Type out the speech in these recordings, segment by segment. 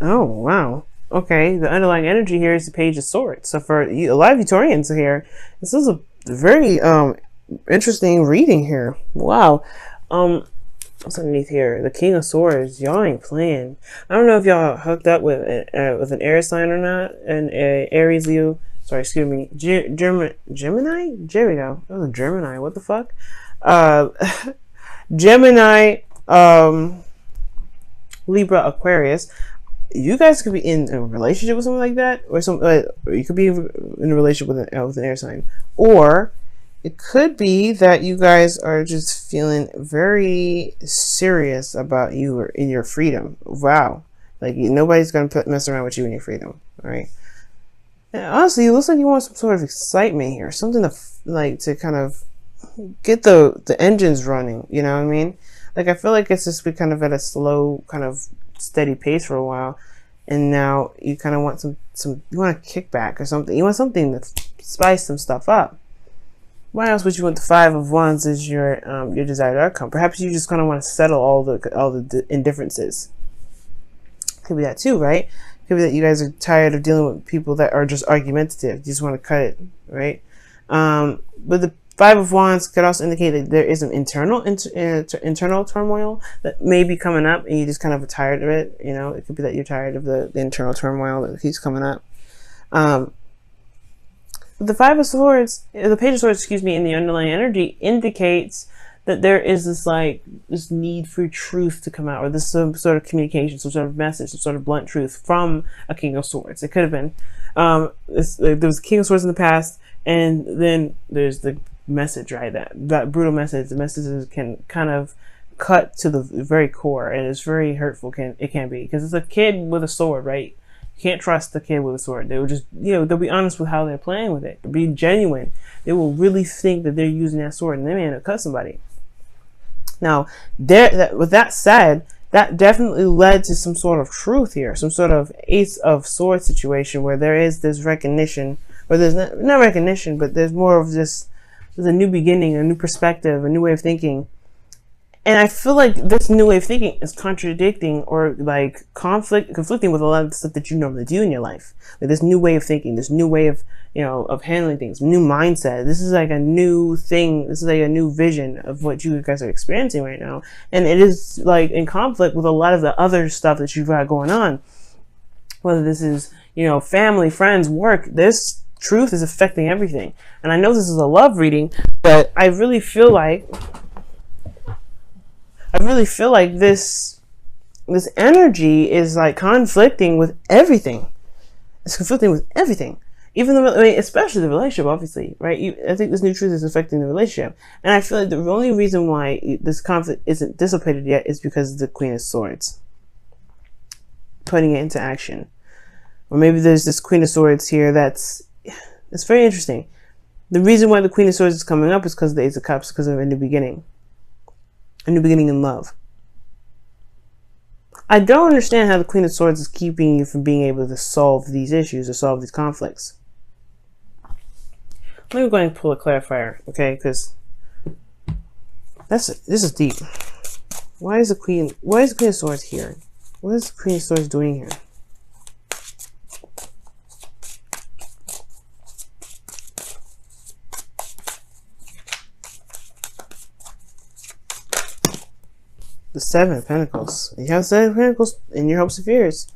Oh, wow. Okay, the underlying energy here is the Page of Swords. So for you, a lot of Utorians here, this is a very interesting reading here. Wow. What's underneath here? The King of Swords. Y'all ain't playing. I don't know if y'all hooked up with an air sign or not. An Aries, Leo. Sorry, excuse me. Gemini? There we go. That was a Gemini. What the fuck? Uh, Gemini, Libra, Aquarius. You guys could be in a relationship with someone like that, or or you could be in a relationship with an air sign, or it could be that you guys are just feeling very serious about you or in your freedom. Wow, like nobody's gonna mess around with you in your freedom, all right? And honestly, it looks like you want some sort of excitement here, something to kind of get the engines running. You know what I mean? Like I feel like it's just been kind of at a slow, kind of steady pace for a while, and now you kind of want some you want a kickback or something. You want something to spice some stuff up. Why else would you want the Five of Wands as your desired outcome? Perhaps you just kind of want to settle all the indifferences. Could be that too, right? Could be that you guys are tired of dealing with people that are just argumentative. You just want to cut it, right? But the Five of Wands could also indicate that there is an internal turmoil that may be coming up, and you just kind of are tired of it. You know, it could be that you're tired of the internal turmoil that keeps coming up. The Five of Swords, the Page of Swords, excuse me, in the underlying energy indicates that there is this need for truth to come out, or this some sort of communication, some sort of message, some sort of blunt truth from a King of Swords. It could have been. There was a King of Swords in the past, and then there's the message, right? That brutal message. The messages can kind of cut to the very core, and it's very hurtful. It can be, because it's a kid with a sword, right? You can't trust the kid with a sword. They will just, they'll be honest with how they're playing with it. They'll be genuine. They will really think that they're using that sword, and they may end up cut somebody. Now, with that said, that definitely led to some sort of truth here, some sort of Ace of Swords situation where there is this recognition, or there's not recognition, but there's more of this. There's a new beginning, a new perspective, a new way of thinking. And I feel like this new way of thinking is contradicting or like conflicting with a lot of the stuff that you normally do in your life. Like this new way of thinking, this new way of, of handling things, new mindset. This is like a new thing. This is like a new vision of what you guys are experiencing right now. And it is like in conflict with a lot of the other stuff that you've got going on. Whether this is, family, friends, work, this truth is affecting everything. And I know this is a love reading, but I really feel like this energy is like conflicting with everything. It's conflicting with everything. Even especially the relationship, obviously, right? I think this new truth is affecting the relationship. And I feel like the only reason why this conflict isn't dissipated yet is because of the Queen of Swords. Putting it into action. Or maybe there's this Queen of Swords here that's very interesting. The reason why the Queen of Swords is coming up is because of the Ace of Cups, because of a new beginning. A new beginning in love. I don't understand how the Queen of Swords is keeping you from being able to solve these issues or solve these conflicts. Let me go ahead and pull a clarifier, okay? Because this is deep. Why is the Queen of Swords here? What is the Queen of Swords doing here? The Seven of Pentacles. You have Seven of Pentacles in your hopes and fears.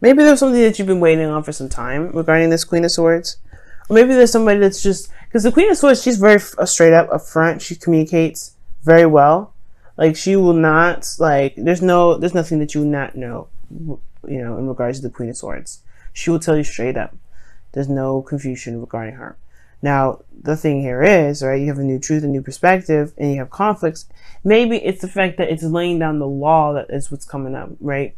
Maybe there's something that you've been waiting on for some time regarding this Queen of Swords. Or maybe there's somebody that's just... Because the Queen of Swords, she's very straight up, upfront. She communicates very well. Like, she will not... Like, there's nothing that you will not know, in regards to the Queen of Swords. She will tell you straight up. There's no confusion regarding her. Now, the thing here is, right, you have a new truth, a new perspective, and you have conflicts. Maybe it's the fact that it's laying down the law that is what's coming up, right?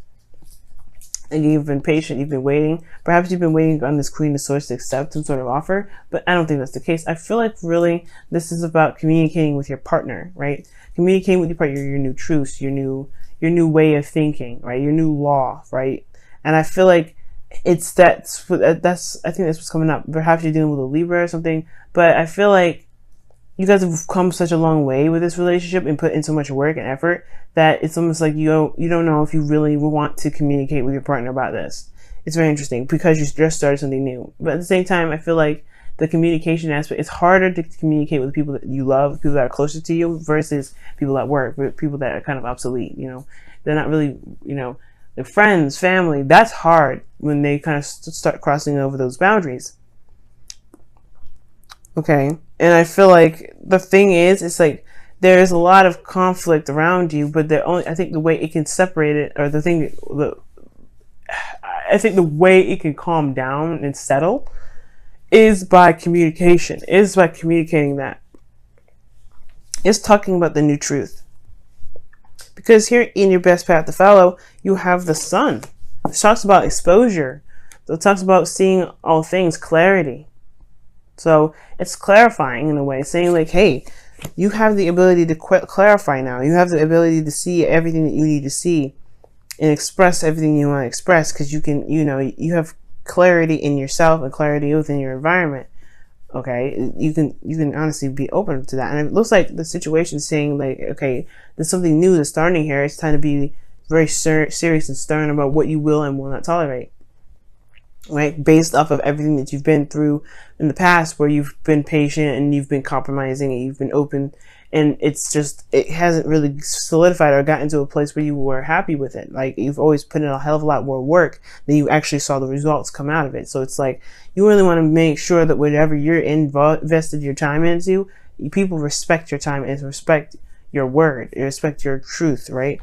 And you've been patient, you've been waiting. Perhaps you've been waiting on this Queen of Swords to accept some sort of offer, but I don't think that's the case. I feel like really this is about communicating with your partner, right? Communicating with your partner, your new truths, your new way of thinking, right? Your new law, right? And I feel like I think that's what's coming up. Perhaps you're dealing with a Libra or something, but I feel like you guys have come such a long way with this relationship and put in so much work and effort that it's almost like you don't know if you really want to communicate with your partner about this. It's very interesting because you just started something new. But at the same time, I feel like the communication aspect, it's harder to communicate with people that you love, people that are closer to you versus people at work, people that are kind of obsolete, you know. They're not really, you know, their friends, family. That's hard when they kind of start crossing over those boundaries. Okay. And I feel like the thing is, it's like there's a lot of conflict around you, but I think the way it can separate it, or I think the way it can calm down and settle is by communication, is by communicating that. It's talking about the new truth. Because here in your best path to follow, you have the sun. It talks about exposure. So it talks about seeing all things, clarity. So it's clarifying in a way, saying like, hey, you have the ability to clarify now. You have the ability to see everything that you need to see and express everything you want to express, because you can, you know, you have clarity in yourself and clarity within your environment. Okay, you can honestly be open to that. And it looks like the situation is saying like, okay, there's something new that's starting here. It's time to be very serious and stern about what you will and will not tolerate. Right, based off of everything that you've been through in the past, where you've been patient and you've been compromising and you've been open, and it hasn't really solidified or gotten to a place where you were happy with it. Like, you've always put in a hell of a lot more work than you actually saw the results come out of it. So it's like you really want to make sure that whatever you're invested your time into, people respect your time and respect your word, respect your truth, right?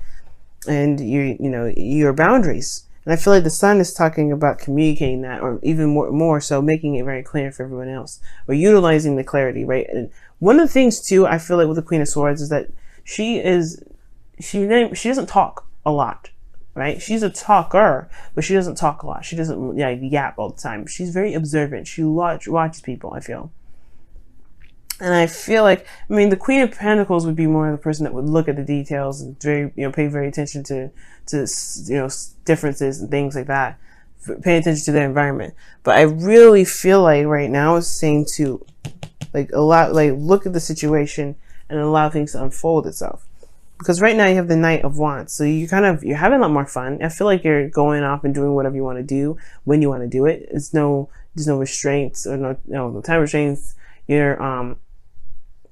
And your boundaries. And I feel like the sun is talking about communicating that, or even more so making it very clear for everyone else, or utilizing the clarity, right? And one of the things too, I feel like with the Queen of Swords is that she doesn't talk a lot, right? She's a talker, but she doesn't talk a lot. She doesn't yap all the time. She's very observant. She watches people, I feel. And I feel like, I mean, the Queen of Pentacles would be more the person that would look at the details and pay very attention to differences and things like that. Pay attention to their environment. But I really feel like right now it's saying to look at the situation and allow things to unfold itself. Because right now you have the Knight of Wands, so you're having a lot more fun. I feel like you're going off and doing whatever you want to do when you want to do it. There's no restraints or no time restraints.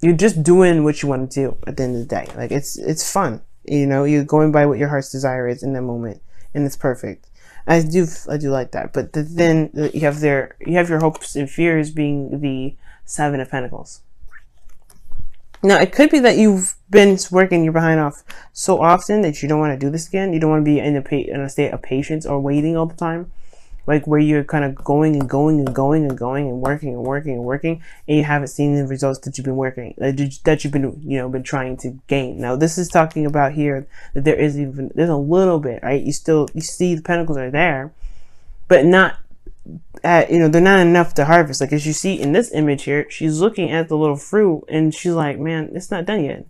You're just doing what you want to do at the end of the day. Like, it's fun. You're going by what your heart's desire is in that moment, and it's perfect. I do like that. But then you have your hopes and fears being the Seven of Pentacles. Now, it could be that you've been working your behind off so often that you don't want to do this again. You don't want to be in a state of patience or waiting all the time. Like, where you're kind of going and going and going and going and working and working and working, and you haven't seen the results that you've been that you've been trying to gain. Now, this is talking about here that there's a little bit, right? You see the pentacles are there, but not they're not enough to harvest. Like, as you see in this image here, she's looking at the little fruit and she's like, man, it's not done yet.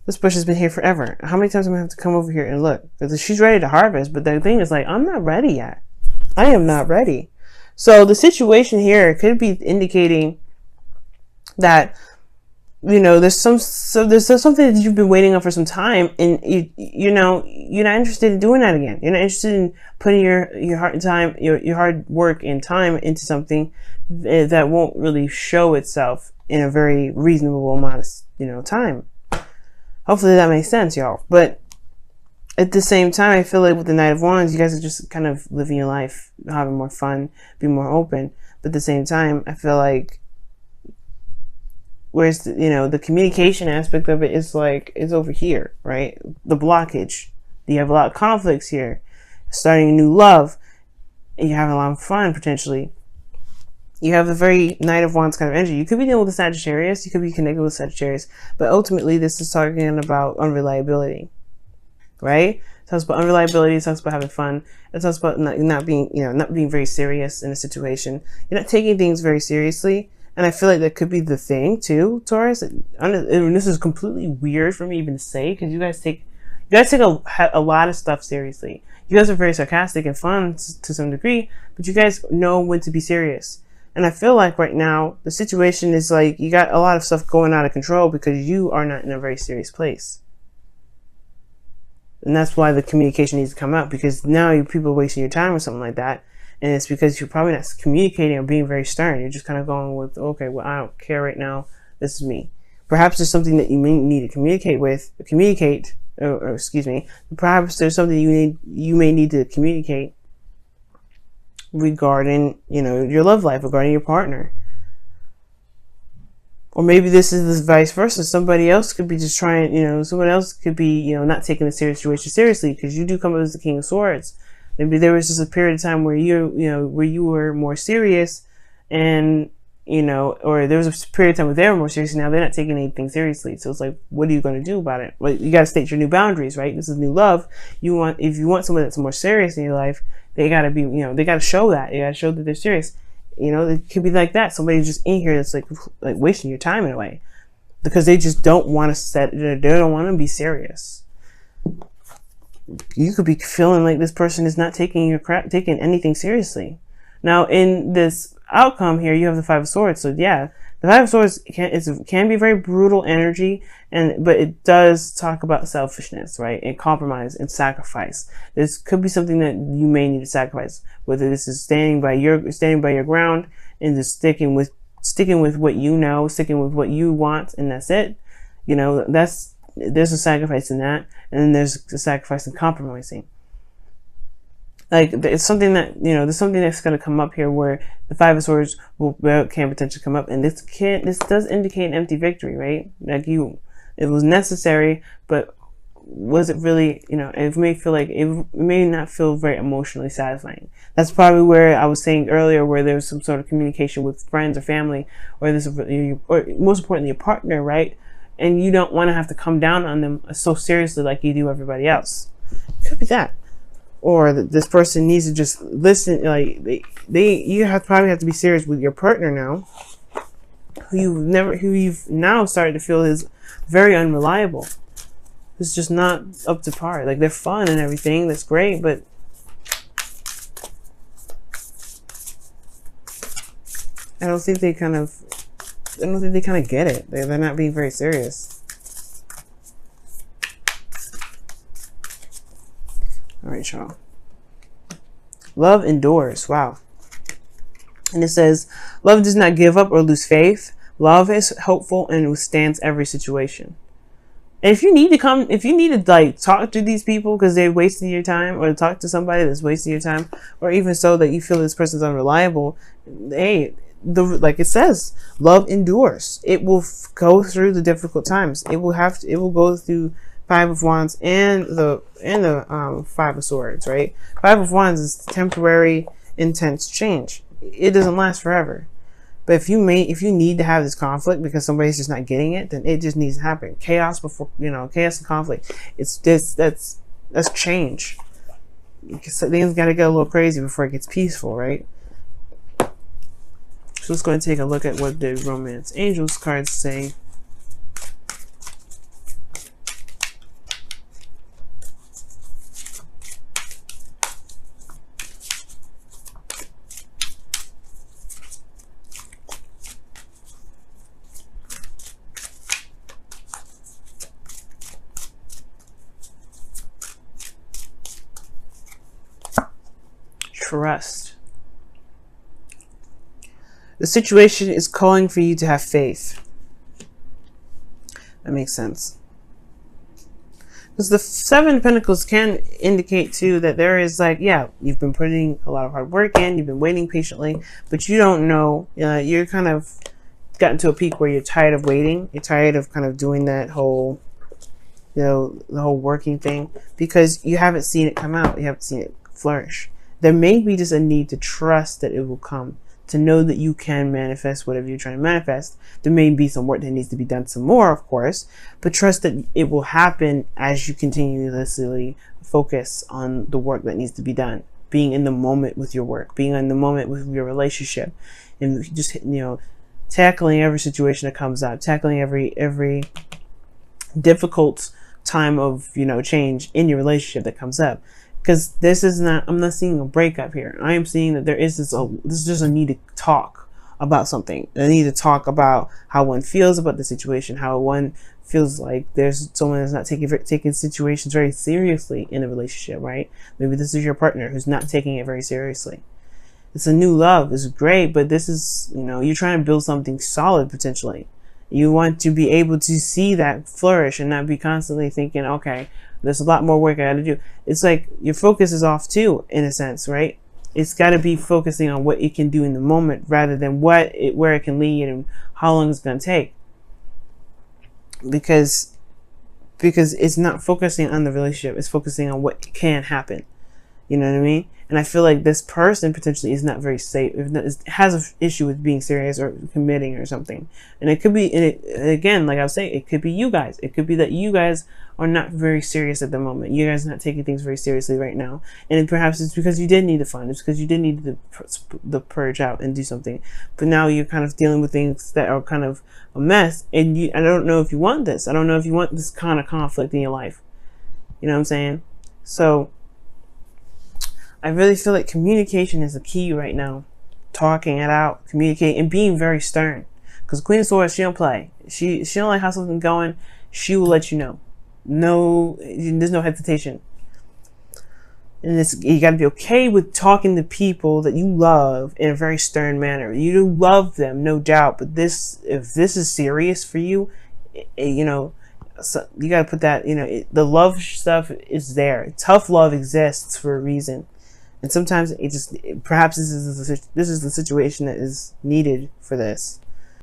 This bush has been here forever. How many times am I going to have to come over here and look? Because she's ready to harvest, but the thing is, like, I'm not ready yet. I am not ready. So the situation here could be indicating that, there's something that you've been waiting on for some time, and you're not interested in doing that again. You're not interested in putting your heart and time, your hard work and time into something that won't really show itself in a very reasonable amount of time. Hopefully that makes sense, y'all. But at the same time, I feel like with the Knight of Wands, you guys are just kind of living your life, having more fun, being more open. But at the same time, I feel like, whereas the communication aspect of it is over here, right? The blockage. You have a lot of conflicts here. Starting a new love, and you're having a lot of fun potentially. You have a very Knight of Wands kind of energy. You could be dealing with a Sagittarius. You could be connected with Sagittarius. But ultimately, this is talking about unreliability. Right? It talks about unreliability. It talks about having fun. It talks about not being very serious in a situation. You're not taking things very seriously. And I feel like that could be the thing too, Taurus. And this is completely weird for me even to say, because you guys take a lot of stuff seriously. You guys are very sarcastic and fun to some degree, but you guys know when to be serious. And I feel like right now the situation is like you got a lot of stuff going out of control because you are not in a very serious place. And that's why the communication needs to come out, because now people are wasting your time or something like that. And it's because you're probably not communicating or being very stern. You're just kind of going with, okay, well, I don't care right now. This is me. Perhaps there's something that you may need to communicate, or excuse me. Perhaps there's something you may need to communicate regarding, your love life, regarding your partner. Or maybe this is the vice versa. Somebody else could be just trying, someone else could be, not taking the situation seriously, because you do come up as the King of Swords. Maybe there was just a period of time where where you were more serious, and, or there was a period of time where they were more serious, and now they're not taking anything seriously. So it's like, what are you going to do about it? Well, you got to state your new boundaries, right? This is new love. If you want someone that's more serious in your life, they got to be, they got to show that. They got to show that they're serious. It could be like that. Somebody's just in here that's like wasting your time in a way, because they just don't want to they don't want to be serious. You could be feeling like this person is not taking anything seriously. Now, in this outcome here, you have the Five of Swords. So yeah, the Five of Swords can be very brutal energy, but it does talk about selfishness, right? And compromise and sacrifice. This could be something that you may need to sacrifice, whether this is standing by your ground and just sticking with what you know, sticking with what you want, and that's it. There's a sacrifice in that, and then there's a sacrifice in compromising. Like, it's something that, there's something that's going to come up here where the Five of Swords can potentially come up, and this does indicate an empty victory, right? Like, it was necessary, but was it really, it may feel like it may not feel very emotionally satisfying. That's probably where I was saying earlier, where there's some sort of communication with friends or family, or most importantly, your partner, right? And you don't want to have to come down on them so seriously like you do everybody else. Could be that. Or this person needs to just listen. Like you probably have to be serious with your partner now, who you've now started to feel is very unreliable. It's just not up to par. Like, they're fun and everything, that's great, but I don't think they kind of get it. They're not being very serious. All right, y'all. Love endures. Wow. And it says, love does not give up or lose faith. Love is hopeful and withstands every situation. And if you need to talk to these people because they're wasting your time, or talk to somebody that's wasting your time, or even so that you feel this person's unreliable, hey, like it says, love endures. It will go through the difficult times. It will go through Five of Wands and the Five of Swords, right? Five of Wands is temporary, intense change. It doesn't last forever. But if you need to have this conflict because somebody's just not getting it, then it just needs to happen. Chaos and conflict. That's change. Things gotta get a little crazy before it gets peaceful, right? So let's go ahead and take a look at what the Romance Angels cards say. Trust. The situation is calling for you to have faith. That makes sense. Because the Seven of Pentacles can indicate too that there is you've been putting a lot of hard work in, you've been waiting patiently, but you don't know, you're kind of gotten to a peak where you're tired of waiting. You're tired of kind of doing that whole, the whole working thing, because you haven't seen it come out. You haven't seen it flourish. There may be just a need to trust that it will come, to know that you can manifest whatever you're trying to manifest. There may be some work that needs to be done some more, of course, but trust that it will happen as you continuously focus on the work that needs to be done. Being in the moment with your work, being in the moment with your relationship, and just, tackling every situation that comes up, tackling every difficult time of, change in your relationship that comes up. Because this is not, I'm not seeing a breakup here. I am seeing that there is this is just a need to talk about something. They need to talk about how one feels about the situation, how one feels like there's someone that's not taking situations very seriously in a relationship, right? Maybe this is your partner who's not taking it very seriously. It's a new love. It's great, but this is, you're trying to build something solid potentially. You want to be able to see that flourish and not be constantly thinking, okay, there's a lot more work I got to do. It's like your focus is off too, in a sense, right? It's got to be focusing on what it can do in the moment rather than where it can lead and how long it's going to take. Because it's not focusing on the relationship. It's focusing on what can happen. You know what I mean? And I feel like this person potentially is not very safe. Has an issue with being serious or committing or something. And it could be, again, like I was saying, it could be you guys. It could be that you guys are not very serious at the moment. You guys are not taking things very seriously right now. And perhaps it's because you did need the fun. It's because you did need the purge out and do something. But now you're kind of dealing with things that are kind of a mess. And I don't know if you want this. I don't know if you want this kind of conflict in your life. You know what I'm saying? So I really feel like communication is the key right now. Talking it out, communicating, and being very stern. Because Queen of Swords, she don't play. She don't like how something's going. She will let you know. No, there's no hesitation. And you got to be okay with talking to people that you love in a very stern manner. You do love them, no doubt. But if this is serious for you, so you got to put that. The love stuff is there. Tough love exists for a reason. And sometimes perhaps this is the situation that is needed for this.